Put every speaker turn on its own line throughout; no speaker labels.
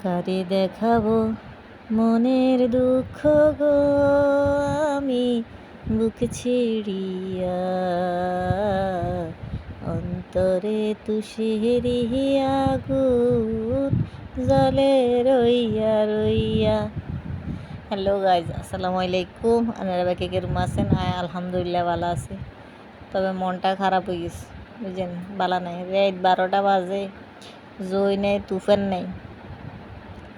কারে দেখাবো মনের দুঃখ গো আমি বুক ছিড়িয়া, অন্তরে তুষেরি আগুন জলে রইয়া রইয়া। হ্যালো গাইজ, আসসালামু আলাইকুম। আপনারা বাকি কেরম আছেন? আলহামদুলিল্লাহ ভালো আছি, তবে মনটা খারাপ হয়ে গেছে, বুঝছেন? ভালো নাই। রাত 12টা বাজে, জই নেই, তুফান নেই।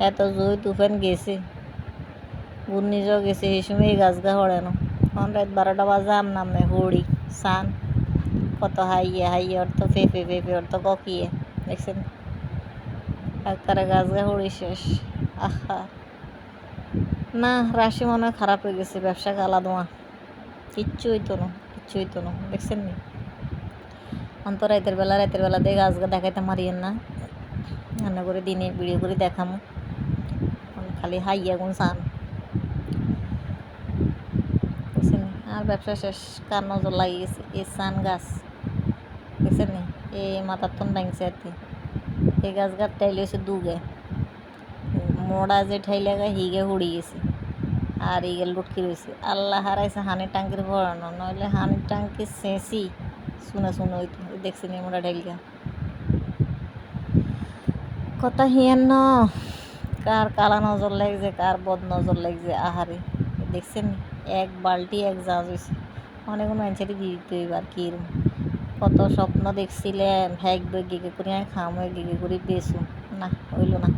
এত জই তুফান গেছে, ঘূর্ণিঝড় গেছে, এই সময় এই গাছ গা হড়ে না। এখন রাত 12টা বাজে আম নাম নেই হড়ি সান কত হাইয়ে হাইয়ে অর্থ ফেফে ফেফে অর্থ ককিয়ে দেখছেন, একবারে গাছ গা হড়ি শেষ। আহা না, রাশি মনে হয় খারাপ হয়ে গেছে, ব্যবসা গালা দোয়া, কিচ্ছু হইতো না, কিচ্ছু হইতো না, দেখছেন নি? অন্ত রাতের বেলা দিয়ে গাছ গা দেখাইতে মারিয়েন না, রান্না করে দিনে ভিডিও করে দেখামো, খালি হাইয়া গুণ সান, দেখছেন? আর ব্যবসা শেষ, কার নজর লাগিয়ে গেছে এই সান গাছ, দেখছেন নি? এই মাথার তন ডাঙছে আর কি। এই গাছ গাছ টাইলে হয়েছে দুগে, মোড়া যে ঠাইলে গা হিগে হুড়ি গেছে, আর ইগে লুটকি রয়েছে। আল্লাহ হারাইছে হানির টাঙ্কির ভরানো, নইলে হানির টাঙ্কি শেষই শুনে শুনে হইতো। দেখছি নি মোড়া ঢাইলগা কথা হিয়েন ন, কার কালা নজর লাগছে, কার বদ নজর লাগছে। আহারে দেখছেন, এক বালতি এক জাজ হয়েছে। অনেক মানুষের দিতে এবার কিরম কত স্বপ্ন দেখছিলেন, হ্যাক বই গিগে করে খাম, গিগে করে বেসুন, না হইল না।